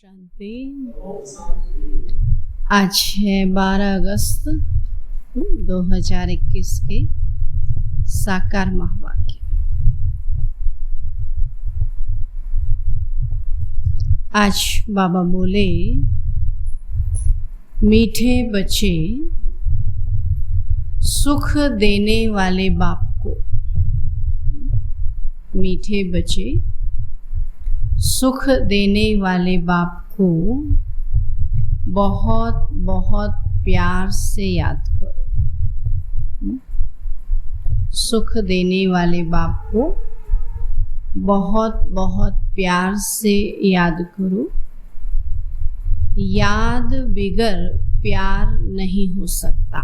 शांति। आज है 12 अगस्त 2021 के साकार महावाक्य। आज बाबा बोले, मीठे बच्चे सुख देने वाले बाप को, मीठे बच्चे सुख देने वाले बाप को बहुत बहुत प्यार से याद करो। सुख देने वाले बाप को बहुत बहुत प्यार से याद करो। याद बिगर प्यार नहीं हो सकता।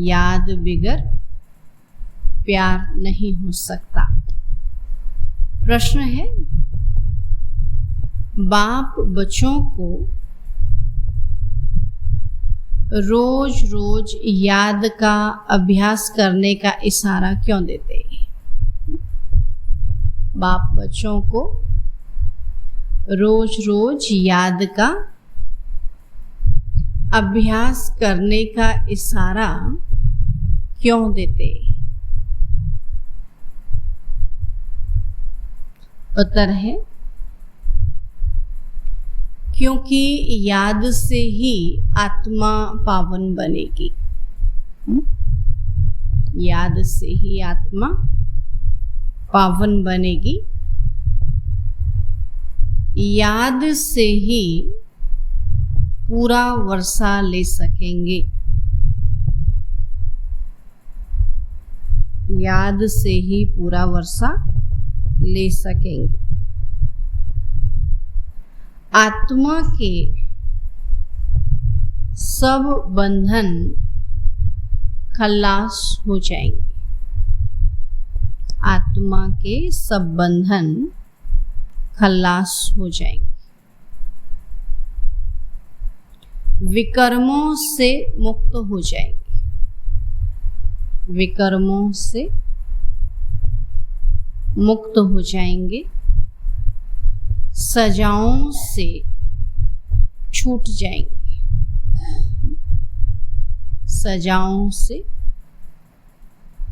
याद बिगर प्यार नहीं हो सकता। प्रश्न है, बाप बच्चों को रोज रोज याद का अभ्यास करने का इशारा क्यों देते हैं? बाप बच्चों को रोज रोज याद का अभ्यास करने का इशारा क्यों देते हैं? उत्तर है, क्योंकि याद से ही आत्मा पावन बनेगी। याद से ही आत्मा पावन बनेगी। याद से ही पूरा वर्षा ले सकेंगे। याद से ही पूरा वर्षा ले सकेंगे। आत्मा के सब बंधन खलास हो जाएंगे। आत्मा के सब बंधन खलास हो जाएंगे। विकर्मों से मुक्त हो जाएंगे। विकर्मों से मुक्त हो जाएंगे। सजाओं से छूट जाएंगे। सजाओं से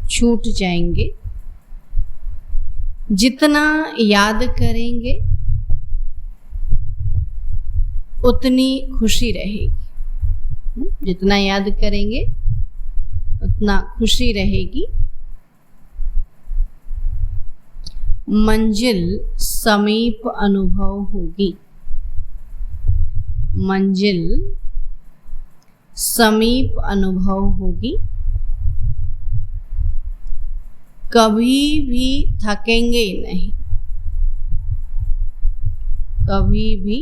छूट जाएंगे। जितना याद करेंगे उतनी खुशी रहेगी। जितना याद करेंगे उतना खुशी रहेगी। मंजिल समीप अनुभव होगी। मंजिल समीप अनुभव होगी। कभी भी थकेंगे नहीं। कभी भी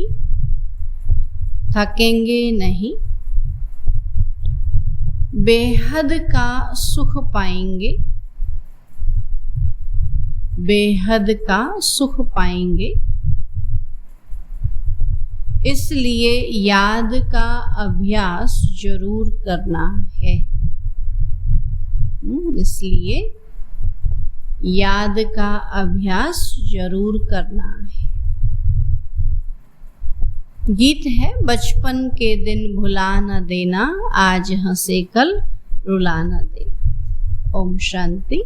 थकेंगे नहीं। बेहद का सुख पाएंगे। बेहद का सुख पाएंगे। इसलिए याद का अभ्यास जरूर करना है। इसलिए याद का अभ्यास जरूर करना है। गीत है, बचपन के दिन भुला न देना, आज हंसे कल रुला न देना। ओम शांति।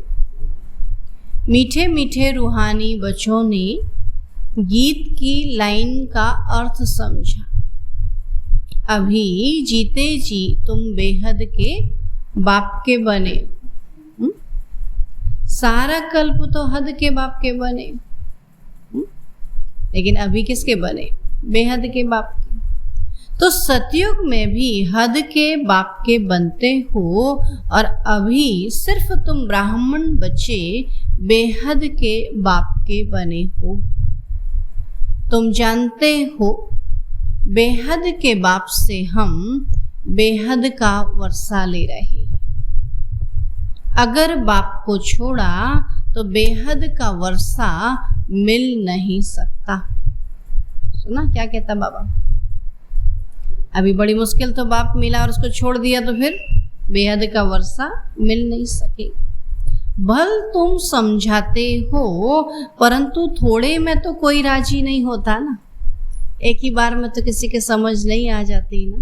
मीठे मीठे रूहानी बच्चों ने गीत की लाइन का अर्थ समझा। अभी जीते जी तुम बेहद के बाप के बने। सारा कल्प तो हद के बाप के बने, लेकिन अभी किसके बने? बेहद के बाप के। तो सतयुग में भी हद के बाप के बनते हो, और अभी सिर्फ तुम ब्राह्मण बच्चे बेहद के बाप के बने हो। तुम जानते हो, बेहद के बाप से हम बेहद का वर्षा ले रहे। अगर बाप को छोड़ा तो बेहद का वर्षा मिल नहीं सकता। सुना क्या कहता बाबा? अभी बड़ी मुश्किल तो बाप मिला और उसको छोड़ दिया तो फिर बेहद का वर्षा मिल नहीं सकेगा। भल तुम समझाते हो, परंतु थोड़े में तो कोई राजी नहीं होता ना। एक ही बार में तो किसी के समझ नहीं आ जाती ना।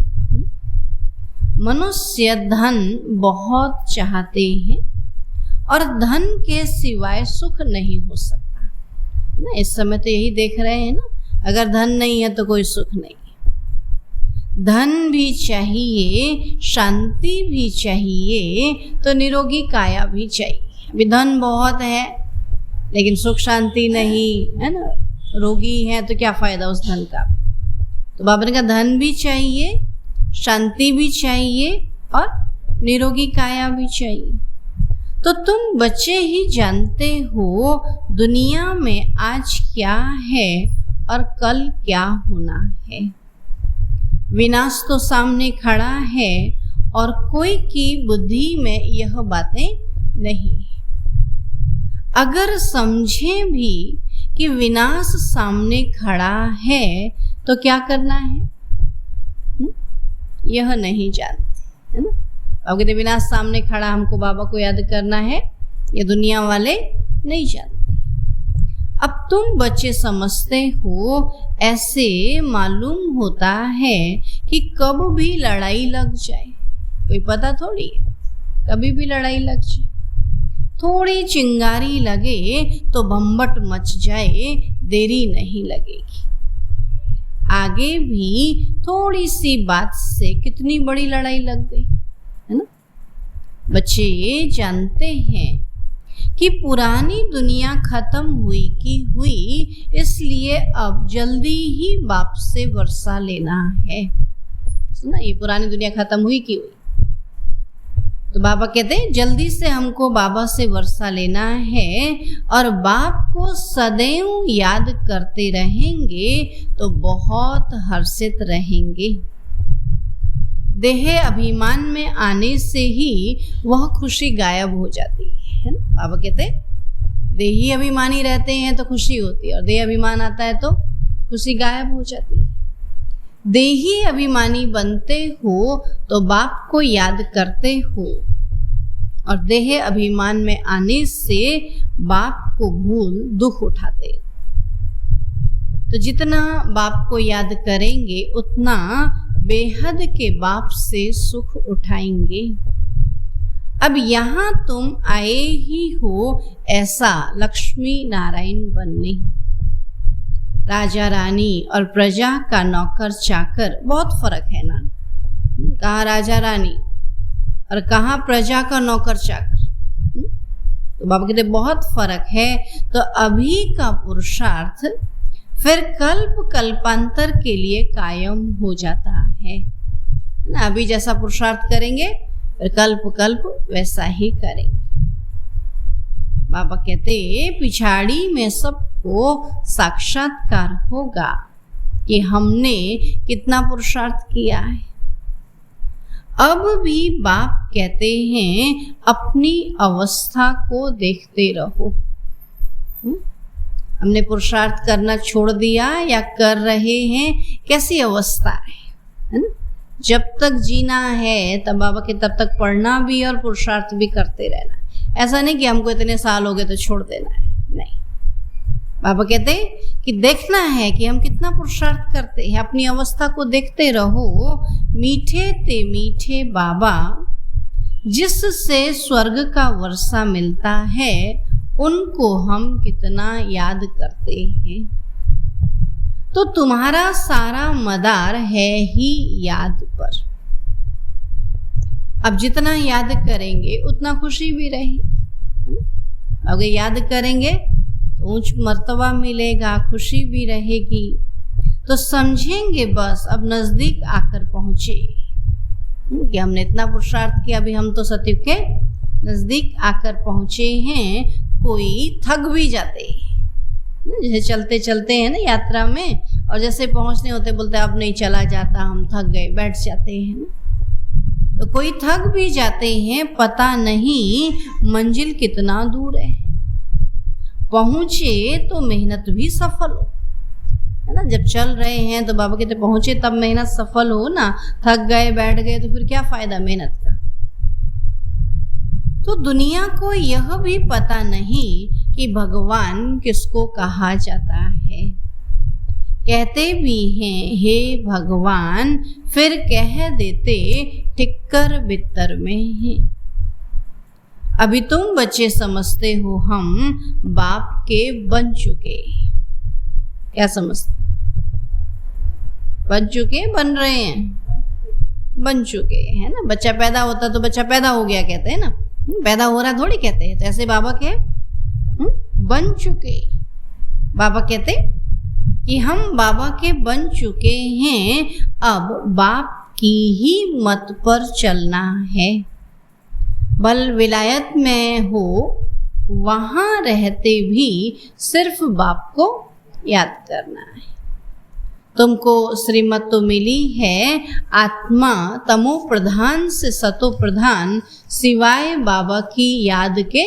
मनुष्य धन बहुत चाहते हैं और धन के सिवाय सुख नहीं हो सकता ना। इस समय तो यही देख रहे हैं ना, अगर धन नहीं है तो कोई सुख नहीं। धन भी चाहिए, शांति भी चाहिए, तो निरोगी काया भी चाहिए। अभी धन बहुत है लेकिन सुख शांति नहीं है ना, रोगी है तो क्या फायदा उस धन का। तो बाबा ने कहा धन भी चाहिए, शांति भी चाहिए और निरोगी काया भी चाहिए। तो तुम बच्चे ही जानते हो दुनिया में आज क्या है और कल क्या होना है। विनाश तो सामने खड़ा है और कोई की बुद्धि में यह बातें नहीं। अगर समझे भी कि विनाश सामने खड़ा है तो क्या करना है, यह नहीं जानते है ना। अब कहते विनाश सामने खड़ा, हमको बाबा को याद करना है, ये दुनिया वाले नहीं जानते। अब तुम बच्चे समझते हो, ऐसे मालूम होता है कि कब भी लड़ाई लग जाए, कोई पता थोड़ी है, कभी भी लड़ाई लग जाए। थोड़ी चिंगारी लगे तो भम्बट मच जाए, देरी नहीं लगेगी। आगे भी थोड़ी सी बात से कितनी बड़ी लड़ाई लग गई है ना। बच्चे जानते हैं कि पुरानी दुनिया खत्म हुई की हुई, इसलिए अब जल्दी ही बाप से वर्षा लेना है। सुना, ये पुरानी दुनिया खत्म हुई की हुई, तो बाबा कहते हैं जल्दी से हमको बाबा से वर्षा लेना है और बाप को सदैव याद करते रहेंगे तो बहुत हर्षित रहेंगे। देह अभिमान में आने से ही वह खुशी गायब हो जाती है ना। बाबा कहते हैं देही अभिमानी रहते हैं तो खुशी होती है और देह अभिमान आता है तो खुशी गायब हो जाती है। देही अभिमानी बनते हो तो बाप को याद करते हो और देह अभिमान में आने से बाप को भूल दुख उठाते। तो जितना बाप को याद करेंगे उतना बेहद के बाप से सुख उठाएंगे। अब यहाँ तुम आए ही हो ऐसा लक्ष्मी नारायण बनने। राजा रानी और प्रजा का नौकर चाकर बहुत फर्क है ना। कहाँ राजा रानी और कहाँ प्रजा का नौकर चाकर। तो बाबा कहते बहुत फर्क है। तो अभी का पुरुषार्थ फिर कल्प कल्पांतर के लिए कायम हो जाता है ना। अभी जैसा पुरुषार्थ करेंगे फिर कल्प कल्प वैसा ही करेंगे। बाबा कहते पिछाड़ी में सबको साक्षात्कार होगा कि हमने कितना पुरुषार्थ किया है। अब भी बाप कहते हैं अपनी अवस्था को देखते रहो। हमने पुरुषार्थ करना छोड़ दिया या कर रहे हैं, कैसी अवस्था है ना। जब तक जीना है तब बाबा के तब तक पढ़ना भी और पुरुषार्थ भी करते रहना। ऐसा नहीं कि हमको इतने साल हो गए तो छोड़ देना है, नहीं। बाबा कहते कि देखना है कि हम कितना पुरुषार्थ करते हैं। अपनी अवस्था को देखते रहो। मीठे ते मीठे बाबा जिससे स्वर्ग का वर्षा मिलता है उनको हम कितना याद करते हैं। तो तुम्हारा सारा मदार है ही याद पर। अब जितना याद करेंगे उतना खुशी भी रहेगी। अगर याद करेंगे तो ऊंच मर्तबा मिलेगा, खुशी भी रहेगी। तो समझेंगे बस अब नजदीक आकर पहुंचे कि हमने इतना पुरुषार्थ किया, अभी हम तो सतयुग के नजदीक आकर पहुंचे हैं। कोई थक भी जाते हैं, जैसे चलते चलते हैं ना यात्रा में, और जैसे पहुंचने होते बोलते अब नहीं चला जाता, हम थक गए, बैठ जाते हैं ना। तो कोई थक भी जाते हैं, पता नहीं मंजिल कितना दूर है। पहुंचे तो मेहनत भी सफल हो, है ना। जब चल रहे हैं तो बाबा कहते पहुंचे तब मेहनत सफल हो ना। थक गए बैठ गए तो फिर क्या फायदा मेहनत का। तो दुनिया को यह भी पता नहीं कि भगवान किसको कहा जाता है। कहते भी हैं हे भगवान, फिर कह देते टिक्कर बित्तर में है। अभी तुम बच्चे समझते हो हम बाप के बन चुके। क्या समझते? बन चुके, बन रहे हैं, बन चुके है ना। बच्चा पैदा होता तो बच्चा पैदा हो गया कहते हैं ना, पैदा हो रहा थोड़ी कहते हैं। तो ऐसे बाबा के बन चुके। बाबा कहते कि हम बाबा के बन चुके हैं, अब बाप की ही मत पर चलना है। बल विलायत में हो वहां रहते भी सिर्फ बाप को याद करना है। तुमको श्रीमत तो मिली है, आत्मा तमो प्रधान से सतो प्रधान सिवाय बाबा की याद के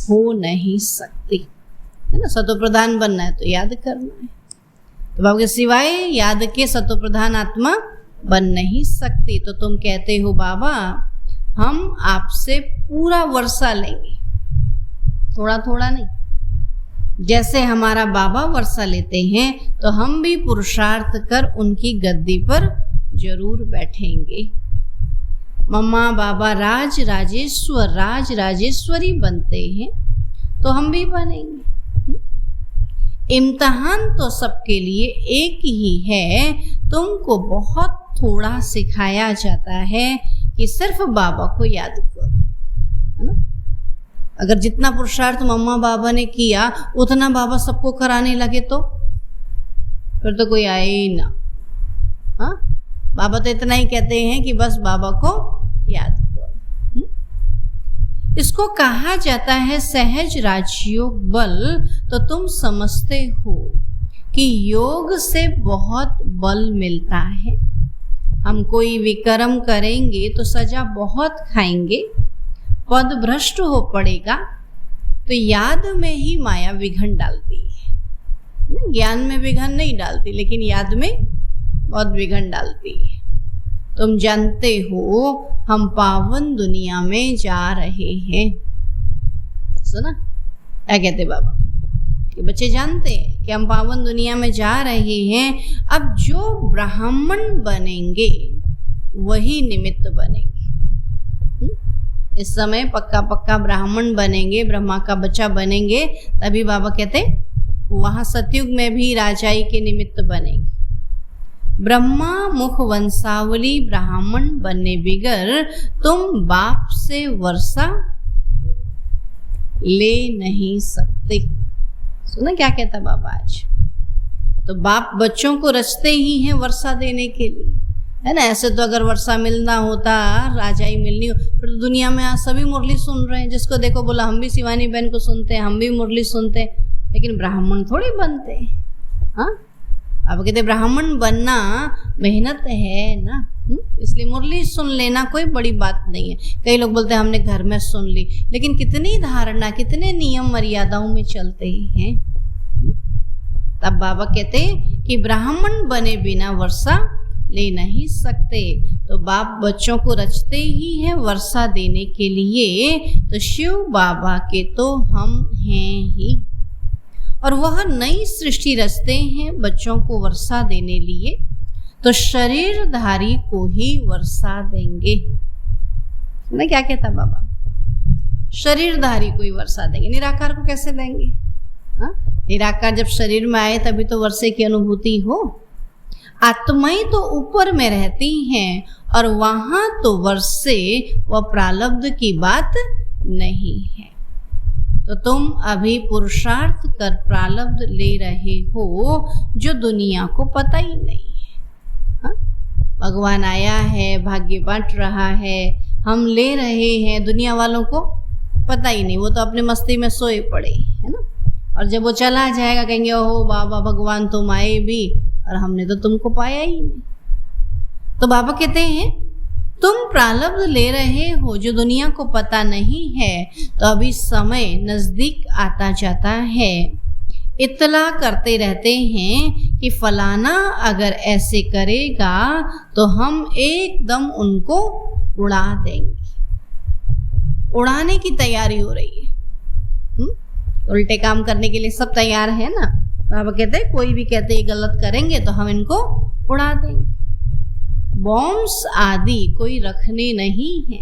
हो नहीं सकती, है ना। सतो प्रधान बनना है तो याद करना है। तो बाबा के सिवाय याद के सतो प्रधान आत्मा बन नहीं सकती। तो तुम कहते हो बाबा हम आपसे पूरा वर्षा लेंगे, थोड़ा थोड़ा नहीं। जैसे हमारा बाबा वर्षा लेते हैं तो हम भी पुरुषार्थ कर उनकी गद्दी पर जरूर बैठेंगे। मम्मा बाबा राज राजेश्वर राज राजेश्वरी बनते हैं तो हम भी बनेंगे। इम्तहान तो सबके लिए एक ही है। तुमको बहुत थोड़ा सिखाया जाता है कि सिर्फ बाबा को याद करो, है ना। अगर जितना पुरुषार्थ मम्मा बाबा ने किया उतना बाबा सबको कराने लगे तो फिर तो कोई आए ही ना। हाँ, बाबा तो इतना ही कहते हैं कि बस बाबा को याद करो। इसको कहा जाता है सहज राजयोग बल। तो तुम समझते हो कि योग से बहुत बल मिलता है। हम कोई विक्रम करेंगे तो सजा बहुत खाएंगे, पद भ्रष्ट हो पड़ेगा। तो याद में ही माया विघन डालती है, ज्ञान में विघन नहीं डालती, लेकिन याद में बहुत विघन डालती है। तुम जानते हो हम पावन दुनिया में जा रहे हैं। सुना क्या कहते बाबा कि बच्चे जानते हैं कि हम पावन दुनिया में जा रहे हैं। अब जो ब्राह्मण बनेंगे वही निमित्त बनेंगे। इस समय पक्का पक्का ब्राह्मण बनेंगे, ब्रह्मा का बच्चा बनेंगे, तभी बाबा कहते वहां सतयुग में भी राजाई के निमित्त बनेंगे। ब्रह्मा मुख वंशावली ब्राह्मण बनने बिगर तुम बाप से वर्षा ले नहीं सकते। सुना क्या कहता बाबा आज? तो बाप बच्चों को रचते ही हैं वर्षा देने के लिए, है ना। ऐसे तो अगर वर्षा मिलना होता, राजाई मिलनी हो, फिर तो दुनिया में आज सभी मुरली सुन रहे हैं। जिसको देखो बोला हम भी शिवानी बहन को सुनते हैं, हम भी मुरली सुनते हैं, लेकिन ब्राह्मण थोड़ी बनते हैं। हाँ, अब कहते ब्राह्मण बनना मेहनत है ना, इसलिए मुरली सुन लेना कोई बड़ी बात नहीं है। कई लोग बोलते हैं हमने घर में सुन ली, लेकिन कितनी धारणा, कितने नियम मर्यादाओं में चलते हैं। तब बाबा कहते कि ब्राह्मण बने बिना वर्षा ले नहीं सकते। तो बाप बच्चों को रचते ही हैं वर्षा देने के लिए। तो शिव बाबा के तो हम हैं ही, और वह नई सृष्टि रचते हैं बच्चों को वर्षा देने लिए। तो शरीरधारी को ही वर्षा देंगे। ना क्या कहता बाबा? शरीरधारी को ही वर्षा देंगे, निराकार को कैसे देंगे? हा? निराकार जब शरीर में आए तभी तो वर्षे की अनुभूति हो। आत्माएं तो ऊपर में रहती हैं और वहां तो वर्षे व प्रारब्ध की बात नहीं है। तो तुम अभी पुरुषार्थ कर प्रारब्ध ले रहे हो जो दुनिया को पता ही नहीं है। हा? भगवान आया है, भाग्य बांट रहा है, हम ले रहे हैं, दुनिया वालों को पता ही नहीं। वो तो अपने मस्ती में सोए पड़े, है ना। और जब वो चला जाएगा कहेंगे ओहो बाबा भगवान तुम आए भी और हमने तो तुमको पाया ही नहीं। तो बाबा कहते हैं तुम प्रारब्ध ले रहे हो जो दुनिया को पता नहीं है। तो अभी समय नजदीक आता जाता है, इत्तला करते रहते हैं कि फलाना अगर ऐसे करेगा तो हम एकदम उनको उड़ा देंगे। उड़ाने की तैयारी हो रही है। उल्टे काम करने के लिए सब तैयार है ना। बाबा कहते हैं कोई भी कहते ये गलत करेंगे तो हम इनको उड़ा देंगे। बॉम्ब्स आदि कोई रखने नहीं है।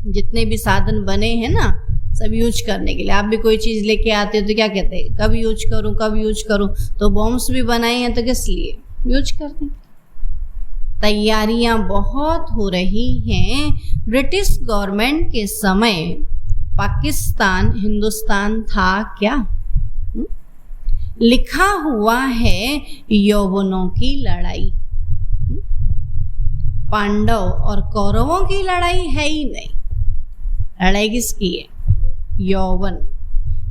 जितने भी साधन बने हैं ना सब यूज करने के लिए। आप भी कोई चीज़ लेके आते हो तो क्या कहते हैं, कब यूज करूं कब यूज करूं। तो बॉम्ब्स भी बनाए हैं तो किस लिए यूज करते हैं। तैयारियां बहुत हो रही हैं। ब्रिटिश गवर्नमेंट के समय पाकिस्तान हिंदुस्तान था क्या? लिखा हुआ है यौवनों की लड़ाई। पांडव और कौरवों की लड़ाई है ही नहीं। लड़ाई किसकी है? यौवन।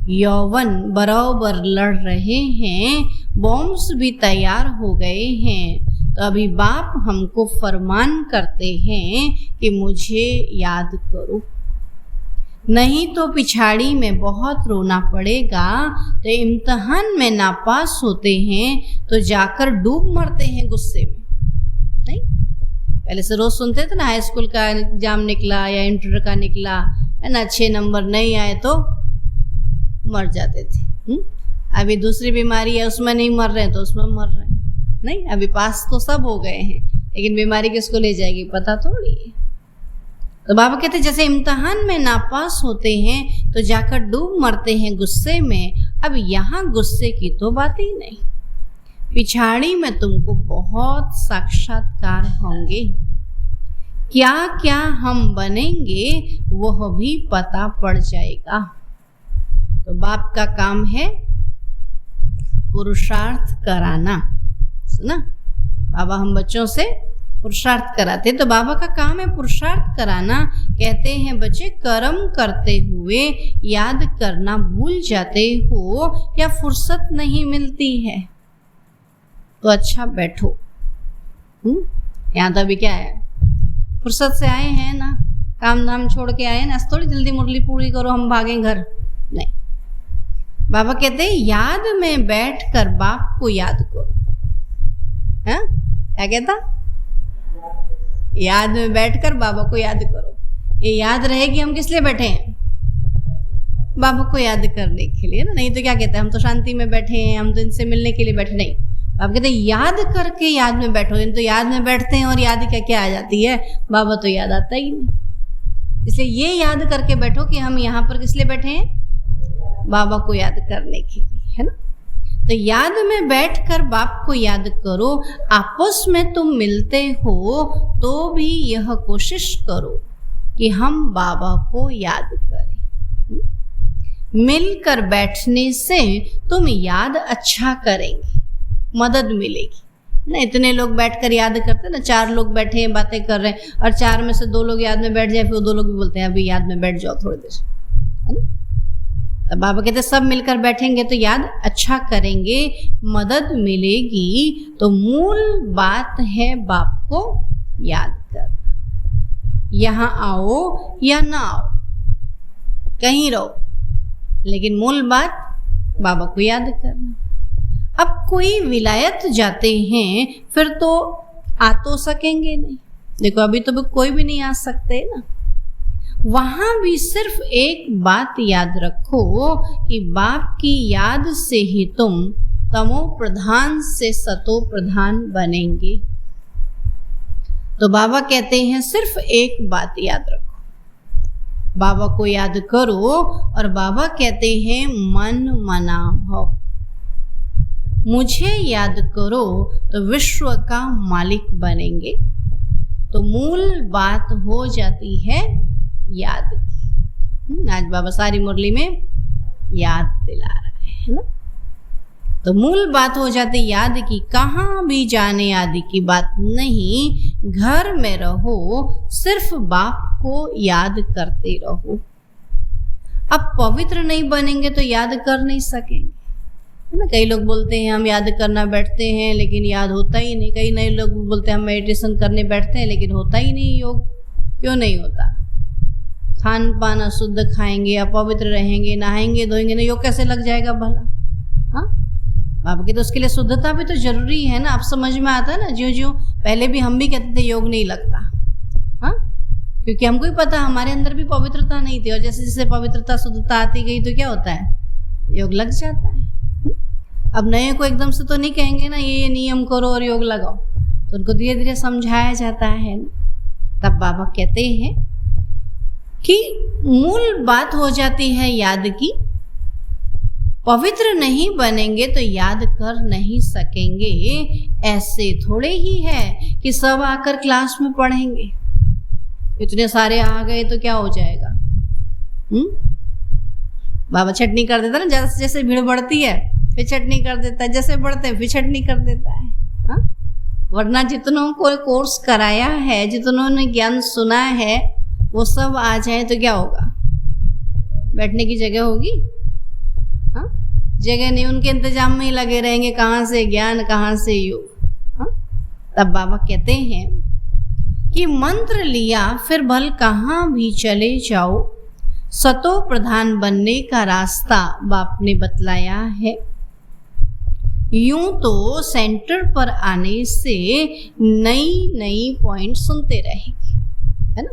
यौवन बराबर लड़ रहे हैं। बॉम्ब्स भी तैयार हो गए हैं। तो अभी बाप हमको फरमान करते हैं कि मुझे याद करो, नहीं तो पिछाड़ी में बहुत रोना पड़ेगा। तो इम्तिहान में नापास होते हैं तो जाकर डूब मरते हैं गुस्से में। नहीं, पहले से रोज सुनते थे ना, हाई स्कूल का एग्जाम निकला या इंटर का निकला है ना, अच्छे नंबर नहीं आए तो मर जाते थे। अभी दूसरी बीमारी है उसमें नहीं मर रहे हैं तो उसमें मर रहे हैं। नहीं, अभी पास तो सब हो गए हैं लेकिन बीमारी किसको ले जाएगी पता थोड़ी है। तो बाबा कहते जैसे इम्तिहान में नापास होते हैं तो जाकर डूब मरते हैं गुस्से में। अब यहाँ गुस्से की तो बात ही नहीं। पिछाड़ी में तुमको बहुत साक्षात्कार होंगे। क्या क्या हम बनेंगे वह भी पता पड़ जाएगा। तो बाप का काम है पुरुषार्थ कराना। सुना, बाबा हम बच्चों से पुरुषार्थ कराते, तो बाबा का काम है पुरुषार्थ कराना। कहते हैं बच्चे कर्म करते हुए याद करना भूल जाते हो या फुर्सत नहीं मिलती है तो अच्छा बैठो। यहाँ तो अभी क्या है, फुर्सत से आए हैं ना, काम धाम छोड़ के आए हैं ना, थोड़ी जल्दी मुरली पूरी करो हम भागें घर। नहीं, बाबा कहते हैं याद में बैठ कर बाप को याद करो। हाँ, क्या कहता? याद में बैठकर बाबा को याद करो। ये याद रहे कि हम किस लिए बैठे हैं? बाबा को याद करने के लिए ना। नहीं तो क्या कहते हैं, हम तो शांति में बैठे हैं, हम तो इनसे मिलने के लिए बैठे। नहीं, आप कहते हैं याद करके याद में बैठो। इन तो याद में बैठते हैं और याद क्या क्या आ जाती है, बाबा तो याद आता ही नहीं। इसलिए ये याद करके बैठो कि हम यहाँ पर किस लिए बैठे हैं, बाबा को याद करने के लिए, है ना। तो याद में बैठकर बाप को याद करो। आपस में तुम मिलते हो तो भी यह कोशिश करो कि हम बाबा को याद करें। मिलकर बैठने से तुम याद अच्छा करेंगे, मदद मिलेगी ना। इतने लोग बैठकर याद करते हैं ना, 4 लोग बैठे हैं बातें कर रहे हैं और 4 में से 2 लोग याद में बैठ जाए, फिर 2 लोग भी बोलते हैं अभी याद में बैठ जाओ थोड़ी देर, है ना। तो बाबा कहते सब मिलकर बैठेंगे तो याद अच्छा करेंगे, मदद मिलेगी। तो मूल बात है बाप को याद करना। यहाँ आओ या ना आओ, कहीं रहो, लेकिन मूल बात बाबा को याद करना। अब कोई विलायत जाते हैं फिर तो आ तो सकेंगे नहीं। देखो अभी तो कोई भी नहीं आ सकते ना। वहां भी सिर्फ एक बात याद रखो कि बाप की याद से ही तुम तमो प्रधान से सतो प्रधान बनेंगे। तो बाबा कहते हैं सिर्फ एक बात याद रखो, बाबा को याद करो। और बाबा कहते हैं मन मना भव, मुझे याद करो तो विश्व का मालिक बनेंगे। तो मूल बात हो जाती है याद की। आज बाबा सारी मुरली में याद दिला रहा है ना। तो मूल बात हो जाती याद की। कहाँ भी जाने आदि की बात नहीं, घर में रहो, सिर्फ बाप को याद करते रहो। अब पवित्र नहीं बनेंगे तो याद कर नहीं सकेंगे ना। कई लोग बोलते हैं हम याद करना बैठते हैं लेकिन याद होता ही नहीं। कई नए लोग बोलते हैं हम मेडिटेशन करने बैठते हैं लेकिन होता ही नहीं योग। क्यों नहीं होता? खान पान अशुद्ध खाएंगे, अपवित्र रहेंगे, नहाएंगे धोएंगे ना, योग कैसे लग जाएगा भला? हाँ, बाबा की तो उसके लिए शुद्धता भी तो जरूरी है ना। आप समझ में आता है ना। ज्यों ज्यों पहले भी हम भी कहते थे योग नहीं लगता। हाँ, बाबा कहते योग लगता है। योग नहीं लगता तो योग कैसे लगेगा? योग क्योंकि हमको ही पता हमारे अंदर भी पवित्रता नहीं थी, और जैसे जैसे पवित्रता शुद्धता आती गई तो क्या होता है, योग लग जाता है। अब नए को एकदम से तो नहीं कहेंगे ना ये नियम करो और योग लगाओ, तो उनको धीरे धीरे समझाया जाता है। तब बाबा कहते हैं कि मूल बात हो जाती है याद की, पवित्र नहीं बनेंगे तो याद कर नहीं सकेंगे। ऐसे थोड़े ही है कि सब आकर क्लास में पढ़ेंगे, इतने सारे आ गए तो क्या हो जाएगा। बाबा छटनी कर देता ना, जैसे जैसे भीड़ बढ़ती है फिर छटनी कर देता है, जैसे बढ़ते हैं फिर छटनी कर देता है। हाँ? वरना जितनों को कोर्स कराया है, जितनों ने ज्ञान सुना है, वो सब आ जाए तो क्या होगा, बैठने की जगह होगी। हाँ? जगह नहीं, उनके इंतजाम में ही लगे रहेंगे, कहाँ से ज्ञान कहाँ से योग। हाँ? तब बाबा कहते हैं कि मंत्र लिया फिर भल कहाँ भी चले जाओ, सतो प्रधान बनने का रास्ता बाप ने बतलाया है। यूं तो सेंटर पर आने से नई नई पॉइंट सुनते रहेंगे, है ना।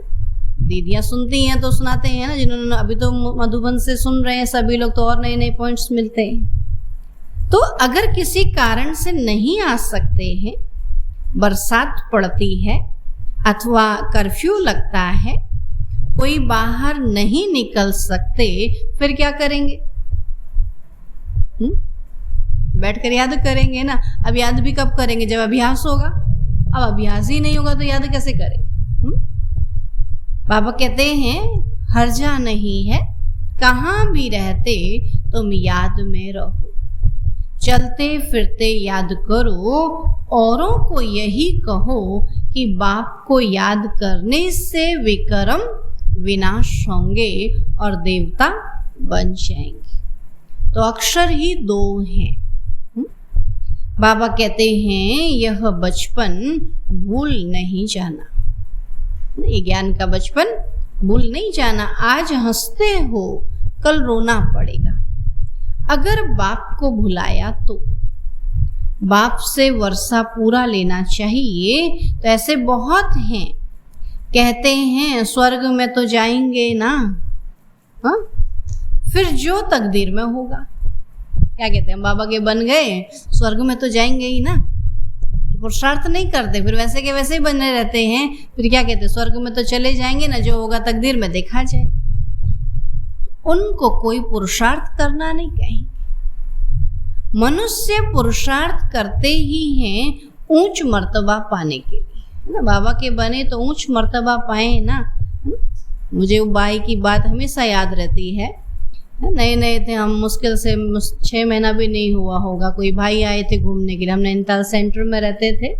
दीदियाँ सुनती हैं तो सुनाते हैं ना, जिन्होंने अभी तो मधुबन से सुन रहे हैं सभी लोग, तो और नए नए पॉइंट्स मिलते हैं। तो अगर किसी कारण से नहीं आ सकते हैं, बरसात पड़ती है अथवा कर्फ्यू लगता है, कोई बाहर नहीं निकल सकते, फिर क्या करेंगे। बैठकर याद करेंगे ना। अब याद भी कब करेंगे, जब अभ्यास होगा। अब अभ्यास ही नहीं होगा तो याद कैसे करेंगे। बाबा कहते हैं हर्जा नहीं है, कहाँ भी रहते तुम याद में रहो, चलते फिरते याद करो, औरों को यही कहो कि बाप को याद करने से विक्रम विनाश होंगे और देवता बन जाएंगे। तो अक्षर ही दो हैं। बाबा कहते हैं यह बचपन भूल नहीं जाना, ये ज्ञान का बचपन भूल नहीं जाना। आज हंसते हो कल रोना पड़ेगा। अगर बाप को भुलाया तो बाप से वर्षा पूरा लेना चाहिए। तो ऐसे बहुत हैं, कहते हैं स्वर्ग में तो जाएंगे ना। हाँ, फिर जो तकदीर में होगा, क्या कहते हैं, बाबा के बन गए स्वर्ग में तो जाएंगे ही ना। पुरुषार्थ नहीं करते, फिर वैसे के वैसे ही बने रहते हैं। फिर क्या कहते हैं, स्वर्ग में तो चले जाएंगे ना, जो होगा तकदीर में देखा जाए। उनको कोई पुरुषार्थ करना नहीं कहेंगे। मनुष्य पुरुषार्थ करते ही हैं ऊंच मर्तबा पाने के लिए ना। बाबा के बने तो ऊंच मर्तबा पाए ना। मुझे वो बाई की बात हमेशा याद रहती है। नए नए थे हम, मुश्किल से 6 महीना भी नहीं हुआ होगा, कोई भाई आए थे घूमने के लिए। हम नैनीताल सेंटर में रहते थे,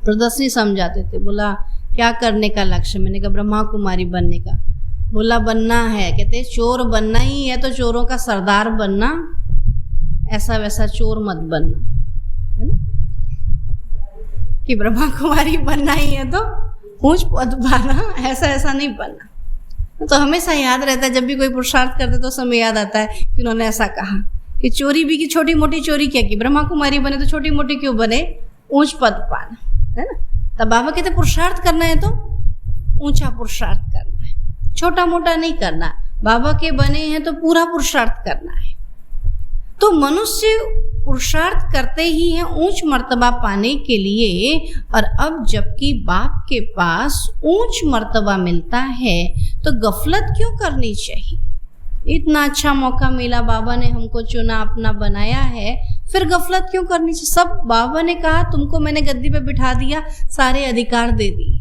प्रदर्शनी समझाते थे। बोला क्या करने का लक्ष्य, मैंने कहा ब्रह्मा कुमारी बनने का। बोला बनना है, कहते चोर बनना ही है तो चोरों का सरदार बनना, ऐसा वैसा चोर मत बनना, है ना। कि ब्रह्मा कुमारी बनना ही है तो ऊंच पद पाना, ऐसा ऐसा नहीं बनना। तो हमेशा याद रहता है, जब भी कोई पुरुषार्थ करते तो समय याद आता है कि उन्होंने ऐसा कहा कि चोरी भी की छोटी मोटी चोरी क्या की, ब्रह्मा कुमारी बने तो छोटी मोटी क्यों बने, ऊंच पद पाना, है ना। तब बाबा कहते पुरुषार्थ करना है तो ऊंचा पुरुषार्थ करना है, छोटा मोटा नहीं करना। बाबा के बने हैं तो पूरा पुरुषार्थ करना है। तो मनुष्य पुरुषार्थ करते ही हैं ऊंच मर्तबा पाने के लिए। और अब जबकि बाप के पास ऊंच मर्तबा मिलता है तो गफलत क्यों करनी चाहिए। इतना अच्छा मौका मिला, बाबा ने हमको चुना, अपना बनाया है, फिर गफलत क्यों करनी चाहिए। सब बाबा ने कहा तुमको मैंने गद्दी पे बिठा दिया, सारे अधिकार दे दिए,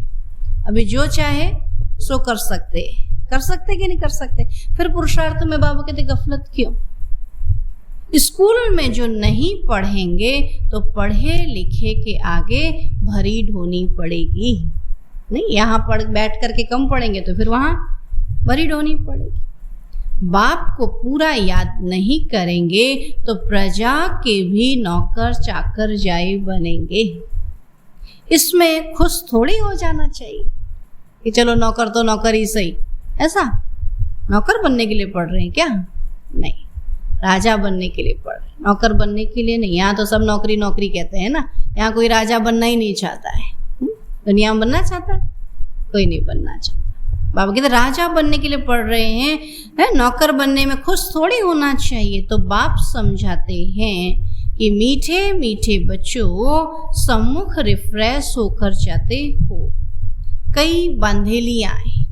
अभी जो चाहे सो कर सकते कि नहीं कर सकते। फिर पुरुषार्थ में बाबा कहते गफलत क्यों। स्कूल में जो नहीं पढ़ेंगे तो पढ़े लिखे के आगे भरी ढोनी पड़ेगी। नहीं, यहाँ बैठ करके कम पढ़ेंगे तो फिर वहाँ भरी ढोनी पड़ेगी। बाप को पूरा याद नहीं करेंगे तो प्रजा के भी नौकर चाकर जाए बनेंगे। इसमें खुश थोड़ी हो जाना चाहिए कि चलो नौकर तो नौकर ही सही। ऐसा नौकर बनने के लिए पढ़ रहे हैं क्या? नहीं, राजा बनने के लिए पढ़ रहे, नौकर बनने के लिए नहीं। यहाँ तो सब नौकरी नौकरी कहते हैं ना। यहाँ कोई राजा बनना ही नहीं चाहता है। दुनिया में बनना चाहता है कोई नहीं बनना चाहता। बाबा कहते राजा बनने के लिए पढ़ रहे हैं, है नौकर बनने में खुश थोड़ी होना चाहिए। तो बाप समझाते हैं कि मीठे मीठे बच्चों, सम्मुख रिफ्रेश होकर जाते हो, कई बंधेलियां हैं।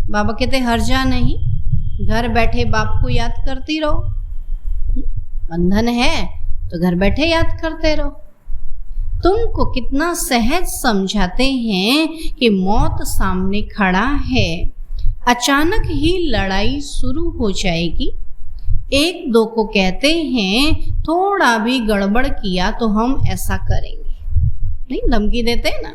बाबा कहते हर्जा नहीं, घर बैठे बाप को याद करती रहो। बंधन है तो घर बैठे याद करते रहो। तुमको कितना सहज समझाते हैं कि मौत सामने खड़ा है, अचानक ही लड़ाई शुरू हो जाएगी। एक दो को कहते हैं थोड़ा भी गड़बड़ किया तो हम ऐसा करेंगे, नहीं धमकी देते हैं ना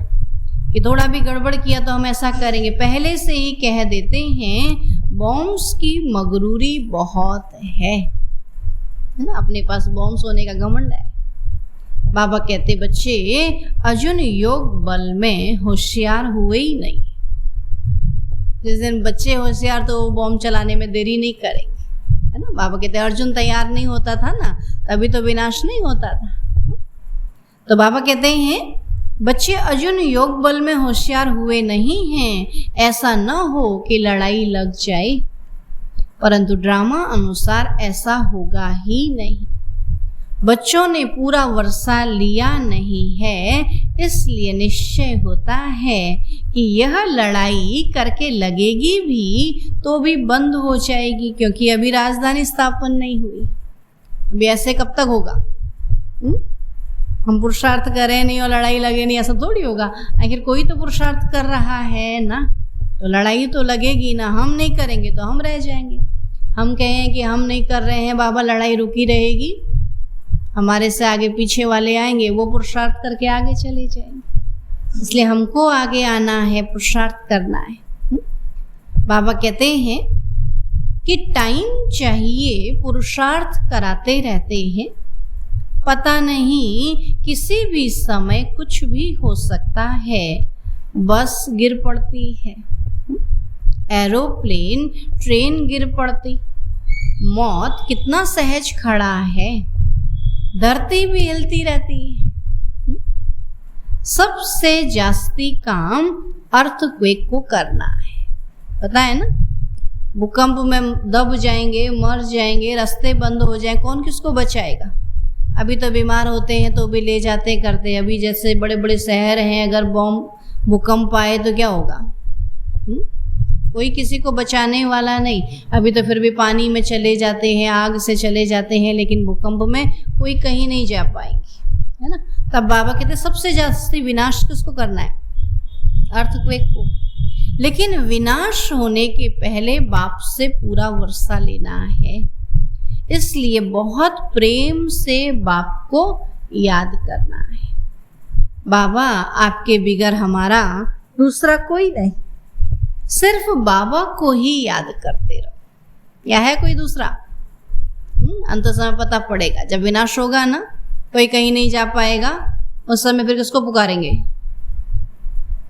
कि थोड़ा भी गड़बड़ किया तो हम ऐसा करेंगे। पहले से ही कह देते हैं बॉम्ब्स की मगरूरी बहुत है ना, अपने पास बॉम्ब्स होने का घमंड है। बाबा कहते बच्चे अर्जुन योग बल में होशियार हुए ही नहीं। जिस दिन बच्चे होशियार तो वो बॉम्ब चलाने में देरी नहीं करेंगे, है ना। बाबा कहते अर्जुन तैयार नहीं होता था ना, तभी तो विनाश नहीं होता था। तो बाबा कहते हैं बच्चे अर्जुन योग बल में होशियार हुए नहीं हैं, ऐसा न हो कि लड़ाई लग जाए। परंतु ड्रामा अनुसार ऐसा होगा ही नहीं। बच्चों ने पूरा वर्षा लिया नहीं है, इसलिए निश्चय होता है कि यह लड़ाई करके लगेगी भी तो भी बंद हो जाएगी, क्योंकि अभी राजधानी स्थापन नहीं हुई। अभी ऐसे कब तक होगा? हम पुरुषार्थ करें नहीं और लड़ाई लगे नहीं, ऐसा थोड़ी होगा। आखिर कोई तो पुरुषार्थ कर रहा है ना, तो लड़ाई तो लगेगी ना। हम नहीं करेंगे तो हम रह जाएंगे। हम कहें कि हम नहीं कर रहे हैं बाबा, लड़ाई रुकी रहेगी, हमारे से आगे पीछे वाले आएंगे, वो पुरुषार्थ करके आगे चले जाएंगे। इसलिए हमको आगे आना है, पुरुषार्थ करना है। बाबा कहते हैं कि टाइम चाहिए, पुरुषार्थ कराते रहते हैं। पता नहीं किसी भी समय कुछ भी हो सकता है, बस गिर पड़ती है, एरोप्लेन ट्रेन गिर पड़ती, मौत कितना सहज खड़ा है, धरती भी हिलती रहती है। सबसे जास्ती काम अर्थक्वेक को करना है, पता है ना। भूकंप में दब जाएंगे, मर जाएंगे, रास्ते बंद हो जाए, कौन किसको बचाएगा? अभी तो बीमार होते हैं तो भी ले जाते करते। अभी जैसे बड़े बड़े शहर हैं, अगर बॉम्ब भूकंप आए तो क्या होगा? कोई किसी को बचाने वाला नहीं। अभी तो फिर भी पानी में चले जाते हैं, आग से चले जाते हैं, लेकिन भूकंप में कोई कहीं नहीं जा पाएंगे, है ना। तब बाबा कहते सबसे जास्ती विनाश किसको करना है? अर्थक्वेक को। लेकिन विनाश होने के पहले बाप से पूरा वर्षा लेना है, इसलिए बहुत प्रेम से बाप को याद करना है। बाबा आपके बिगर हमारा दूसरा कोई नहीं, सिर्फ बाबा को ही याद करते रहो। या है कोई दूसरा? अंत समय पता पड़ेगा, जब विनाश होगा ना, कोई कहीं नहीं जा पाएगा, उस समय फिर किसको पुकारेंगे?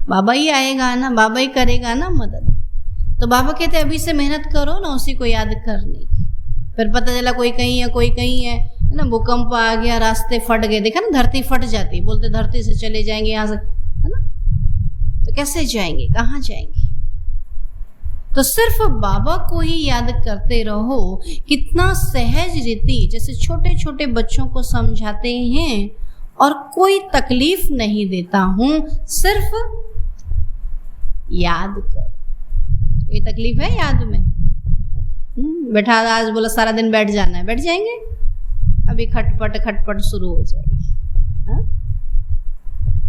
बाबा ही आएगा ना, बाबा ही करेगा ना मदद। तो बाबा कहते अभी से मेहनत करो ना उसी को याद करने की। फिर पता चला कोई कहीं है, कोई कहीं है ना। भूकंप आ गया, रास्ते फट गए, देखा ना, धरती फट जाती, बोलते धरती से चले जाएंगे यहाँ से, है ना। तो कैसे जाएंगे, कहाँ जाएंगे? तो सिर्फ बाबा को ही याद करते रहो। कितना सहज रीति, जैसे छोटे छोटे बच्चों को समझाते हैं और कोई तकलीफ नहीं देता हूं, सिर्फ याद करो। कोई तकलीफ है याद में? बैठा आज बोला सारा दिन बैठ जाना है, बैठ जाएंगे? अभी खटपट खटपट शुरू हो जाएगी। हा?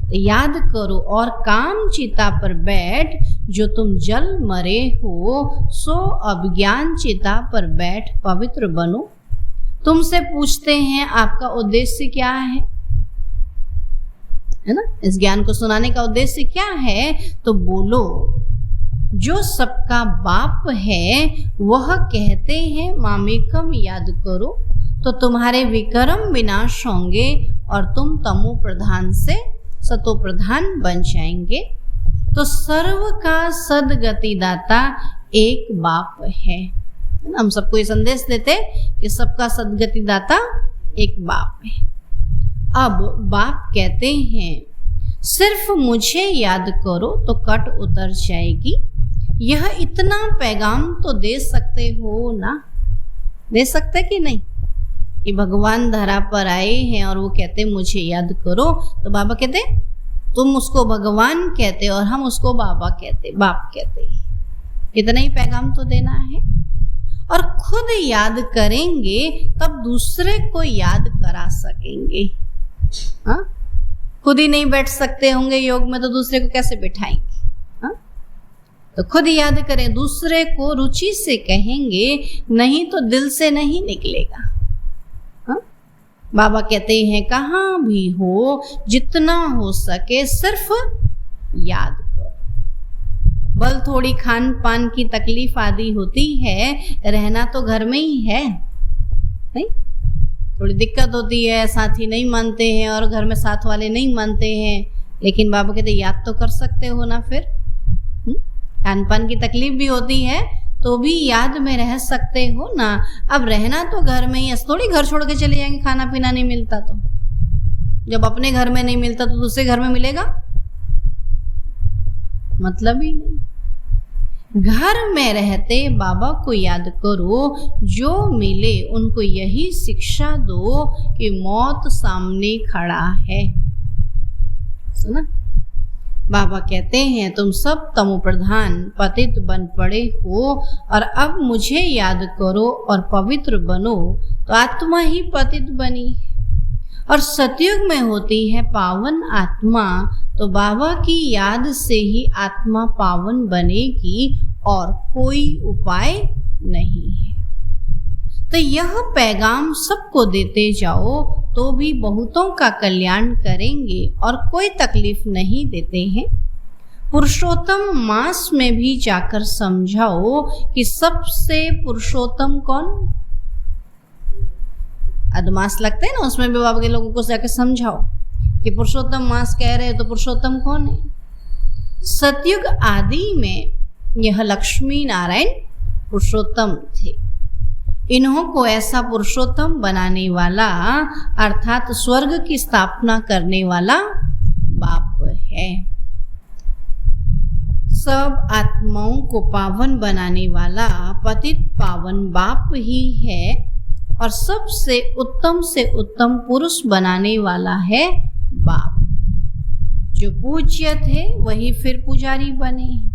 तो याद करो और काम चिता पर बैठ, जो तुम जल मरे हो सो अब ज्ञान चिता पर बैठ पवित्र बनो। तुमसे पूछते हैं आपका उद्देश्य क्या है ना। इस ज्ञान को सुनाने का उद्देश्य क्या है? तो बोलो जो सबका बाप है वह कहते हैं मामेकम याद करो, तो तुम्हारे विक्रम विनाश होंगे और तुम तमो प्रधान से सतो प्रधान बन जाएंगे। तो सर्व का सदगति दाता एक बाप है। हम सबको ये संदेश देते कि सबका सदगति दाता एक बाप है। अब बाप कहते हैं सिर्फ मुझे याद करो तो कट उतर जाएगी। यह इतना पैगाम तो दे सकते हो ना? दे सकते कि नहीं? कि भगवान धरा पर आए हैं और वो कहते मुझे याद करो, तो बाबा कहते तुम उसको भगवान कहते और हम उसको बाबा कहते, बाप कहते। इतना ही पैगाम तो देना है। और खुद याद करेंगे तब दूसरे को याद करा सकेंगे। हाँ, खुद ही नहीं बैठ सकते होंगे योग में तो दूसरे को कैसे बैठाएंगे? हाँ, तो खुद याद करें, दूसरे को रुचि से कहेंगे, नहीं तो दिल से नहीं निकलेगा। हाँ? बाबा कहते हैं कहाँ भी हो, जितना हो सके सिर्फ याद करो। बल थोड़ी खान पान की तकलीफ आदि होती है, रहना तो घर में ही है, नहीं? थोड़ी दिक्कत होती है, साथी नहीं मानते हैं और घर में साथ वाले नहीं मानते हैं, लेकिन बाबा कहते याद तो कर सकते हो ना। फिर खान पान की तकलीफ भी होती है तो भी याद में रह सकते हो ना। अब रहना तो घर में ही है, थोड़ी घर छोड़ के चले जाएंगे खाना पीना नहीं मिलता तो। जब अपने घर में नहीं मिलता तो दूसरे घर में मिलेगा? मतलब ही नहीं। घर में रहते बाबा को याद करो, जो मिले उनको यही शिक्षा दो कि मौत सामने खड़ा है। सुना? बाबा कहते हैं तुम सब तमो प्रधान पतित बन पड़े हो और अब मुझे याद करो और पवित्र बनो, तो आत्मा ही पतित बनी और सतयुग में होती है पावन आत्मा, तो बाबा की याद से ही आत्मा पावन बनेगी और कोई उपाय नहीं है। तो यह पैगाम सबको देते जाओ तो भी बहुतों का कल्याण करेंगे और कोई तकलीफ नहीं देते हैं। पुरुषोत्तम मास में भी जाकर समझाओ कि सबसे पुरुषोत्तम कौन? अदमास लगते हैं ना, उसमें भी बाबा के लोगों को जाकर समझाओ कि पुरुषोत्तम मास कह रहे हो तो पुरुषोत्तम कौन है? सतयुग आदि में यह लक्ष्मी नारायण पुरुषोत्तम थे। इन्हों को ऐसा पुरुषोत्तम बनाने वाला अर्थात स्वर्ग की स्थापना करने वाला बाप है। सब आत्माओं को पावन बनाने वाला पतित पावन बाप ही है और सबसे से उत्तम पुरुष बनाने वाला है बाप। जो पूज्य थे वही फिर पुजारी बने।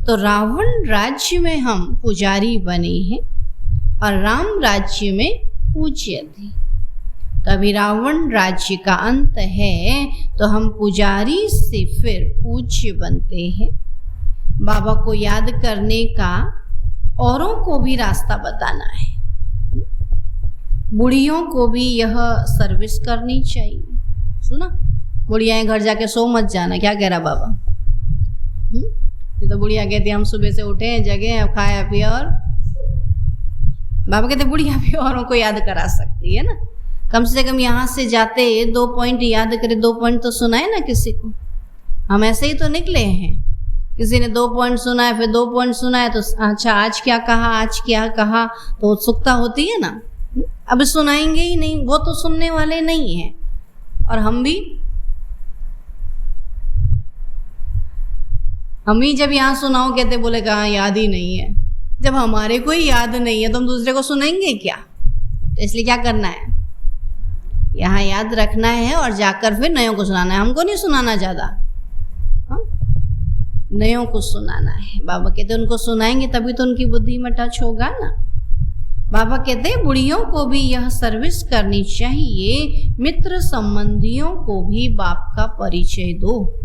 तो रावण राज्य में हम पुजारी बने हैं और राम राज्य में पूज्य थे। तभी रावण राज्य का अंत है तो हम पुजारी से फिर पूज्य बनते हैं। बाबा को याद करने का औरों को भी रास्ता बताना है। बुढ़ियों को भी यह सर्विस करनी चाहिए। सुना? बुढ़ियाएं घर जाके सो मत जाना। क्या कह रहा बाबा? तो बुढ़िया कहती हम सुबह से उठे, जगे, अब खाया पिया, और बाबा कहते बुढ़िया भी औरों को याद करा सकती है ना। कम से कम यहाँ से जाते 2 पॉइंट याद करे, 2 पॉइंट तो सुनाए ना किसी को। हम ऐसे ही तो निकले हैं, किसी ने 2 पॉइंट सुनाए, फिर 2 पॉइंट सुनाए तो अच्छा आज क्या कहा, आज क्या कहा, तो उत्सुकता होती है ना। अब सुनाएंगे ही नहीं, वो तो सुनने वाले नहीं हैं। और हम भी जब यहाँ सुनाओ कहते बोले कहाँ याद ही नहीं है। जब हमारे को ही याद नहीं है तो हम दूसरे को सुनाएंगे क्या? तो इसलिए क्या करना है, यहाँ याद रखना है और जाकर फिर नयों को सुनाना है। हमको नहीं सुनाना ज़्यादा, नयों को सुनाना है। बाबा कहते उनको सुनाएंगे तभी तो उनकी बुद्धि में टच होगा ना। बाबा कहते बुढ़ियों को भी यह सर्विस करनी चाहिए। मित्र संबंधियों को भी बाप का परिचय दो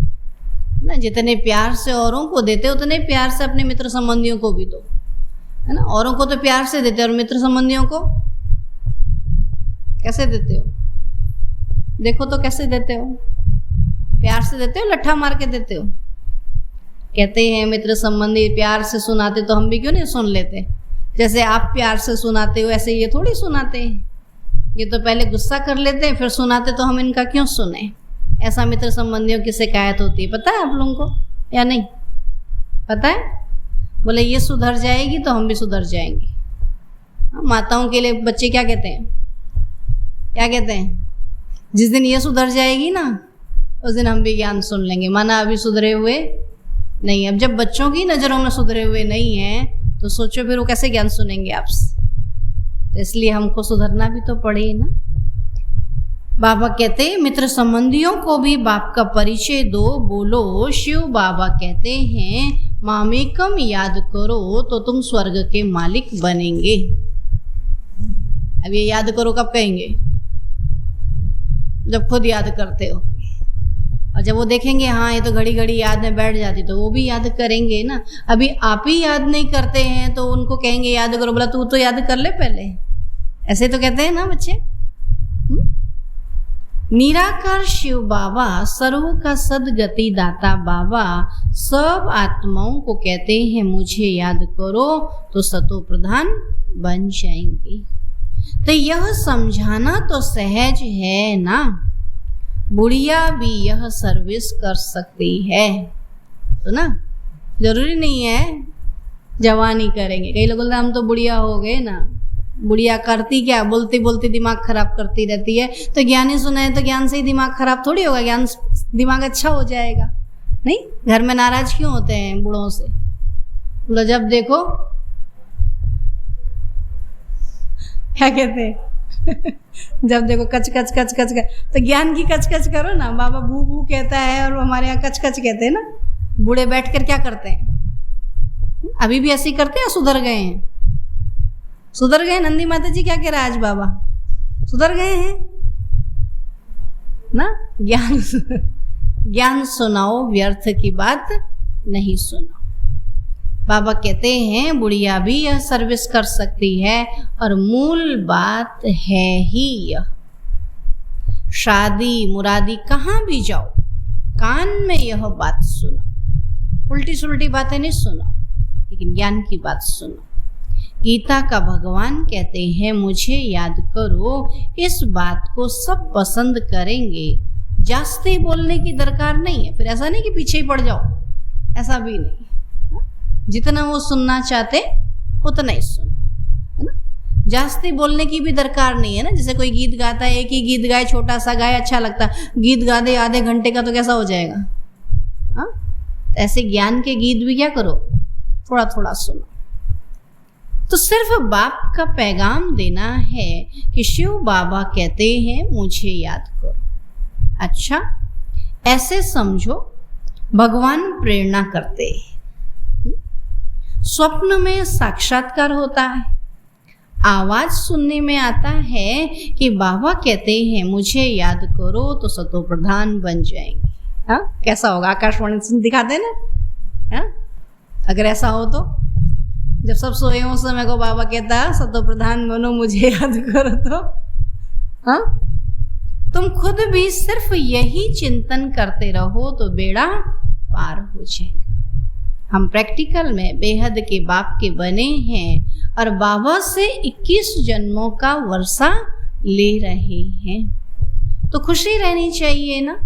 ना। जितने प्यार से औरों को देते उतने प्यार से अपने मित्र संबंधियों को भी दो, है ना। औरों को तो प्यार से देते और मित्र संबंधियों को कैसे देते हो? देखो तो कैसे देते हो? प्यार से देते हो, लट्ठा मार के देते हो? कहते हैं मित्र संबंधी प्यार से सुनाते तो हम भी क्यों नहीं सुन लेते? जैसे आप प्यार से सुनाते हो ऐसे ये थोड़ी सुनाते हैं। ये तो पहले गुस्सा कर लेते हैं फिर सुनाते, तो हम इनका क्यों सुने? ऐसा मित्र संबंधियों की शिकायत होती है, पता है आप लोगों को या नहीं पता है? बोले ये सुधर जाएगी तो हम भी सुधर जाएंगे। माताओं के लिए बच्चे क्या कहते हैं? क्या कहते हैं? जिस दिन ये सुधर जाएगी ना उस दिन हम भी ज्ञान सुन लेंगे। माना अभी सुधरे हुए नहीं। अब जब बच्चों की नज़रों में सुधरे हुए नहीं हैं तो सोचो फिर वो कैसे ज्ञान सुनेंगे आपसे। तो इसलिए हमको सुधरना भी तो पड़े ना। बाबा कहते मित्र संबंधियों को भी बाप का परिचय दो। बोलो शिव बाबा कहते हैं मामेकम याद करो तो तुम स्वर्ग के मालिक बनेंगे। अब ये याद करो कब कहेंगे? जब खुद याद करते हो। और जब वो देखेंगे हाँ ये तो घड़ी घड़ी याद में बैठ जाती, तो वो भी याद करेंगे ना। अभी आप ही याद नहीं करते हैं तो उनको कहेंगे याद करो। बोला तू तो याद कर ले पहले। ऐसे तो कहते हैं ना बच्चे। निराकार शिव बाबा सर्व का सदगति दाता बाबा सब आत्माओं को कहते हैं मुझे याद करो तो सतो प्रधान बन जाएंगे। तो यह समझाना तो सहज है ना। बुढ़िया भी यह सर्विस कर सकती है तो ना, जरूरी नहीं है जवानी करेंगे। कई लोग बोलते हम तो बुढ़िया हो गए ना। बुढ़िया करती क्या? बोलती बोलती दिमाग खराब करती रहती है। तो ज्ञानी सुनाए तो ज्ञान से ही दिमाग खराब थोड़ी होगा, ज्ञान दिमाग अच्छा हो जाएगा। नहीं, घर में नाराज क्यों होते हैं बूढ़ों से? बोलो जब देखो क्या कहते हैं जब देखो कच कच कच कच कच। तो ज्ञान की कच कच करो ना। बाबा बू बू कहता है और हमारे यहाँ कच कच कहते हैं ना। बूढ़े बैठ कर क्या करते हैं? अभी भी ऐसे ही करते हैं? सुधर गए हैं? सुधर गए? नंदी माता जी क्या कह रहा है आज बाबा? सुधर गए हैं ना। ज्ञान सुनाओ, व्यर्थ की बात नहीं सुनाओ। बाबा कहते हैं बुढ़िया भी यह सर्विस कर सकती है और मूल बात है ही यह। शादी मुरादी कहाँ भी जाओ कान में यह बात सुनो। उल्टी सुल्टी बातें नहीं सुनो, लेकिन ज्ञान की बात सुनो। गीता का भगवान कहते हैं मुझे याद करो। इस बात को सब पसंद करेंगे। जास्ती बोलने की दरकार नहीं है। फिर ऐसा नहीं कि पीछे ही पड़ जाओ, ऐसा भी नहीं। जितना वो सुनना चाहते उतना ही सुनो, है ना। जास्ती बोलने की भी दरकार नहीं है ना। जैसे कोई गीत गाता है, एक ही गीत गाए, छोटा सा गाए, अच्छा लगता है। गीत गा दे आधे घंटे का तो कैसा हो जाएगा? हाँ, ऐसे ज्ञान के गीत भी क्या करो, थोड़ा थोड़ा सुनो। तो सिर्फ बाप का पैगाम देना है कि शिव बाबा कहते हैं मुझे याद करो। अच्छा, ऐसे समझो भगवान प्रेरणा करते हैं। स्वप्न में साक्षात्कार होता है। आवाज सुनने में आता है कि बाबा कहते हैं मुझे याद करो तो सतो प्रधान बन जाएंगे। हाँ, कैसा होगा? आकाशवाणी से दिखाते हैं ना। हाँ, अगर ऐसा हो तो जब सब सोए हो उस समय को बाबा कहता सतो प्रधान बनो मुझे याद करो तो हाँ, तुम खुद भी सिर्फ यही चिंतन करते रहो तो बेड़ा पार हो जाएगा। हम प्रैक्टिकल में बेहद के बाप के बने हैं और बाबा से 21 जन्मों का वर्षा ले रहे हैं। तो खुशी रहनी चाहिए ना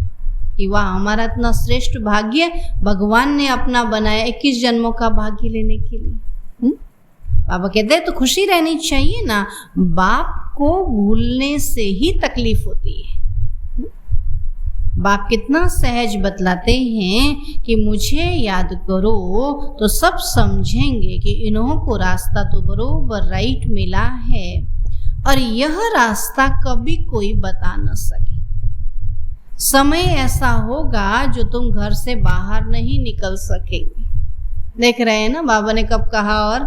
कि वाह हमारा इतना श्रेष्ठ भाग्य भगवान ने अपना बनाया 21 जन्मों का भाग्य लेने के लिए। बाबा कहते हैं तो खुशी रहनी चाहिए ना। बाप को भूलने से ही तकलीफ होती है। बाप कितना सहज बतलाते हैं कि मुझे याद करो तो सब समझेंगे कि इन्हों को रास्ता तो बरोबर राइट मिला है और यह रास्ता कभी कोई बता न सके। समय ऐसा होगा जो तुम घर से बाहर नहीं निकल सकेंगे। देख रहे हैं ना बाबा ने कब कहा और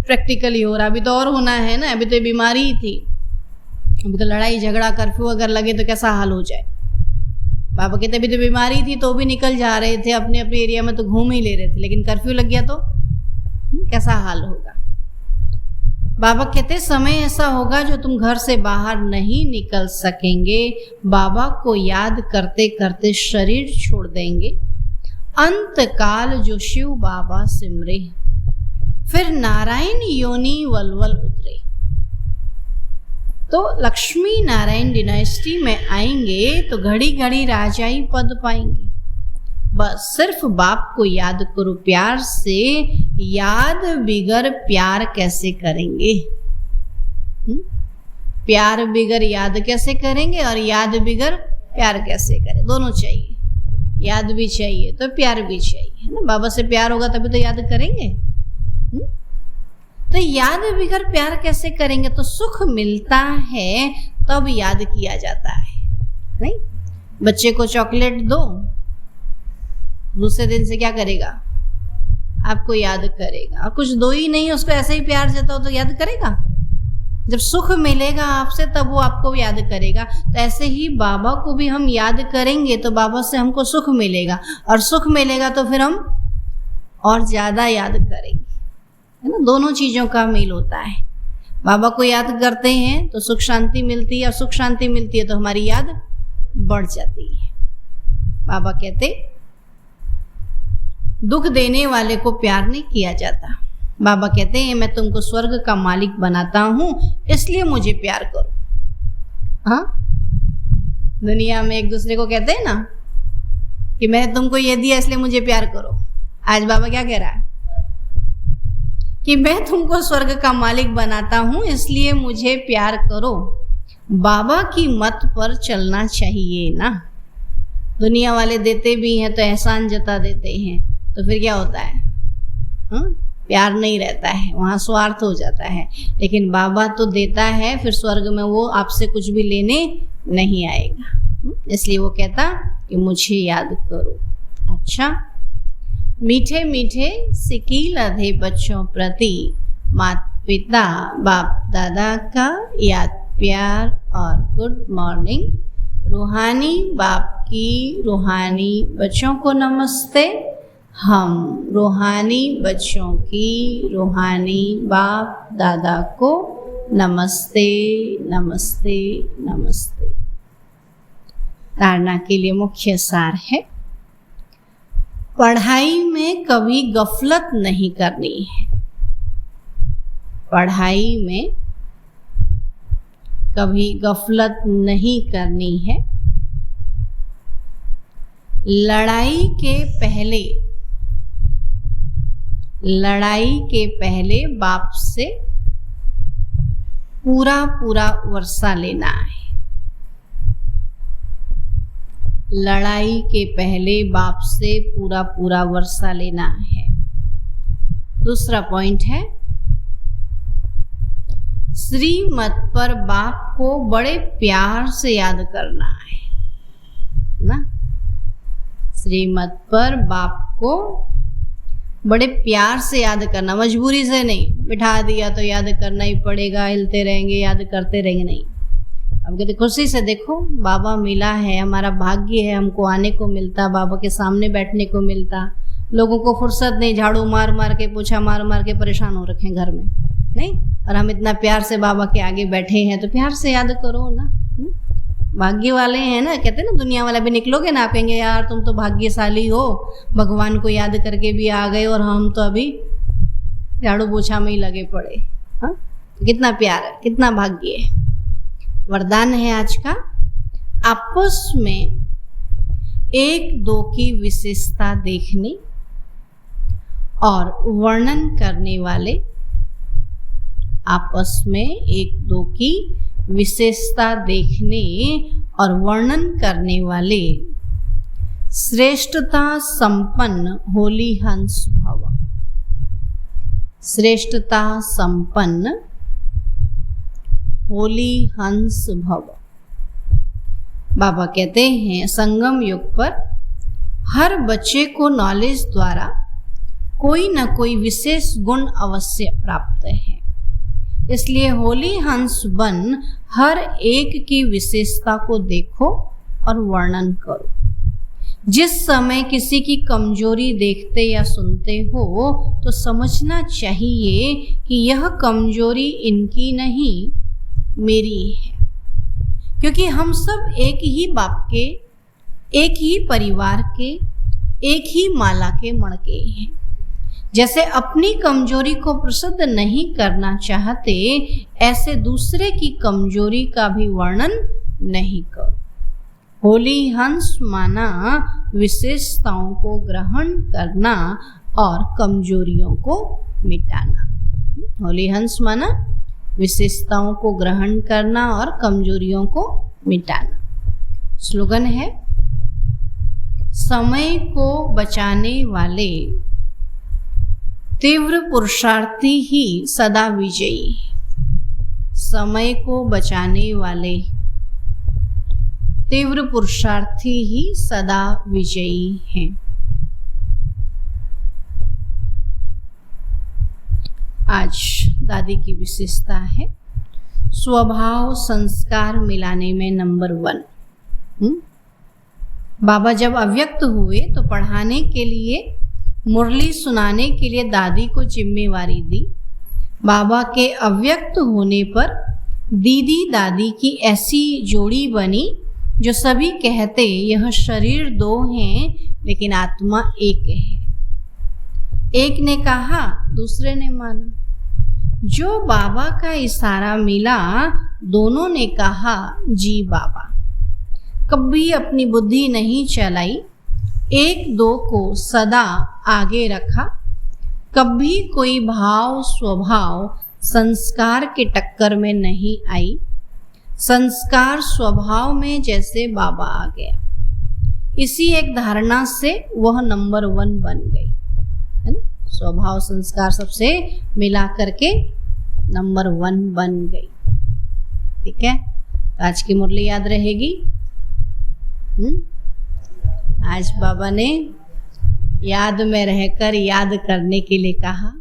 प्रैक्टिकली हो रहा। अभी तो और होना है ना। अभी तो बीमारी ही थी, अभी तो लड़ाई झगड़ा कर्फ्यू अगर लगे तो कैसा हाल हो जाए। बाबा कहते अभी तो बीमारी थी तो भी निकल जा रहे थे, अपने अपने एरिया में तो घूम ही ले रहे थे, लेकिन कर्फ्यू लग गया तो कैसा हाल होगा। बाबा कहते समय ऐसा होगा जो तुम घर से बाहर नहीं निकल सकेंगे। बाबा को याद करते करते शरीर छोड़ देंगे। अंत काल जो शिव बाबा सिमरे, फिर नारायण योनि वलवल उतरे। तो लक्ष्मी नारायण डिनाइस्टी में आएंगे तो घड़ी घड़ी राजाई पद पाएंगे। बस सिर्फ बाप को याद करो प्यार से। याद बिगर प्यार कैसे करेंगे? प्यार बिगर याद कैसे करेंगे और याद बिगर प्यार कैसे करें? दोनों चाहिए, याद भी चाहिए तो प्यार भी चाहिए, है ना। बाबा से प्यार होगा तभी तो याद करेंगे। तो याद बगैर प्यार कैसे करेंगे? तो सुख मिलता है तब याद किया जाता है, नहीं? बच्चे को चॉकलेट दो, दूसरे दिन से क्या करेगा? आपको याद करेगा। और कुछ दो ही नहीं, उसको ऐसे ही प्यार देता हो तो याद करेगा? जब सुख मिलेगा आपसे तब वो आपको याद करेगा। तो ऐसे ही बाबा को भी हम याद करेंगे तो बाबा से हमको सुख मिलेगा, और सुख मिलेगा तो फिर हम और ज्यादा याद करेंगे, है ना। दोनों चीजों का मेल होता है। बाबा को याद करते हैं तो सुख शांति मिलती है, और सुख शांति मिलती है तो हमारी याद बढ़ जाती है। बाबा कहते दुख देने वाले को प्यार नहीं किया जाता। बाबा कहते हैं मैं तुमको स्वर्ग का मालिक बनाता हूं, इसलिए मुझे प्यार करो। हाँ, दुनिया में एक दूसरे को कहते हैं ना कि मैंने तुमको ये दिया इसलिए मुझे प्यार करो। आज बाबा क्या कह रहा है कि मैं तुमको स्वर्ग का मालिक बनाता हूं, इसलिए मुझे प्यार करो। बाबा की मत पर चलना चाहिए ना। दुनिया वाले देते भी हैं तो एहसान जता देते हैं, तो फिर क्या होता है? प्यार नहीं रहता है, वहाँ स्वार्थ हो जाता है। लेकिन बाबा तो देता है, फिर स्वर्ग में वो आपसे कुछ भी लेने नहीं आएगा। इसलिए वो कहता कि मुझे याद करो। अच्छा, मीठे मीठे सिकील अधे बच्चों प्रति माता पिता बाप दादा का याद प्यार और गुड मॉर्निंग। रूहानी बाप की रूहानी बच्चों को नमस्ते। हम रूहानी बच्चों की रूहानी बाप दादा को नमस्ते नमस्ते नमस्ते। धारणा के लिए मुख्य सार है, पढ़ाई में कभी गफलत नहीं करनी है। पढ़ाई में कभी गफलत नहीं करनी है। लड़ाई के पहले बाप से पूरा वर्षा लेना है। लड़ाई के पहले बाप से पूरा वर्षा लेना है। दूसरा पॉइंट है, श्रीमत पर बाप को बड़े प्यार से याद करना है ना। श्रीमत पर बाप को बड़े प्यार से याद करना, मजबूरी से नहीं। बिठा दिया तो याद करना ही पड़ेगा, हिलते रहेंगे याद करते रहेंगे, नहीं। अब कहते खुशी से देखो बाबा मिला है, हमारा भाग्य है, हमको आने को मिलता, बाबा के सामने बैठने को मिलता। लोगों को फुर्सत नहीं, झाड़ू मार मार के पोछा मार मार के परेशान हो रखे हैं घर में, नहीं। और हम इतना प्यार से बाबा के आगे बैठे हैं तो प्यार से याद करो ना। भाग्य वाले हैं ना, कहते हैं ना, दुनिया वाला भी निकलोगे ना, आप कहेंगे यार तुम तो भाग्यशाली हो, भगवान को याद करके भी आ गए और हम तो अभी झाड़ू पोछा में ही लगे पड़े। हाँ, कितना प्यार है, कितना भाग्य है। वरदान है आज का, आपस में एक दो की विशेषता देखने और वर्णन करने वाले, आपस में एक दो की विशेषता देखने और वर्णन करने वाले श्रेष्ठता संपन्न होली हंस भव। श्रेष्ठता संपन्न होली हंस भव। बाबा कहते हैं संगम युग पर हर बच्चे को नॉलेज द्वारा कोई न कोई विशेष गुण अवश्य प्राप्त है। इसलिए होली हंस बन हर एक की विशेषता को देखो और वर्णन करो। जिस समय किसी की कमजोरी देखते या सुनते हो तो समझना चाहिए कि यह कमजोरी इनकी नहीं, मेरी है। क्योंकि हम सब एक ही बाप के, एक ही परिवार के, एक ही माला के मणके हैं। जैसे अपनी कमजोरी को प्रसिद्ध नहीं करना चाहते, ऐसे दूसरे की कमजोरी का भी वर्णन नहीं करो। होली हंस माना विशेषताओं को ग्रहण करना और कमजोरियों को मिटाना। होली हंस माना विशेषताओं को ग्रहण करना और कमजोरियों को मिटाना। स्लोगन है, समय को बचाने वाले तीव्र पुरुषार्थी ही सदा विजयी। समय को बचाने वाले तीव्र पुरुषार्थी ही सदा विजयी हैं। आज दादी की विशेषता है स्वभाव संस्कार मिलाने में नंबर 1। बाबा जब अव्यक्त हुए तो पढ़ाने के लिए, मुरली सुनाने के लिए दादी को जिम्मेवारी दी। बाबा के अव्यक्त होने पर दीदी दादी की ऐसी जोड़ी बनी जो सभी कहते यह शरीर 2 हैं लेकिन आत्मा एक है। एक ने कहा, दूसरे ने माना। जो बाबा का इशारा मिला, दोनों ने कहा जी बाबा। कभी अपनी बुद्धि नहीं चलाई, 1-2 को सदा आगे रखा। कभी कोई भाव स्वभाव संस्कार के टक्कर में नहीं आई। संस्कार स्वभाव में जैसे बाबा आ गया। इसी एक धारणा से वह नंबर 1 बन गई, है ना। स्वभाव संस्कार सबसे मिला करके नंबर 1 बन गई। ठीक है, आज की मुरली याद रहेगी। आज बाबा ने याद में रहकर याद करने के लिए कहा।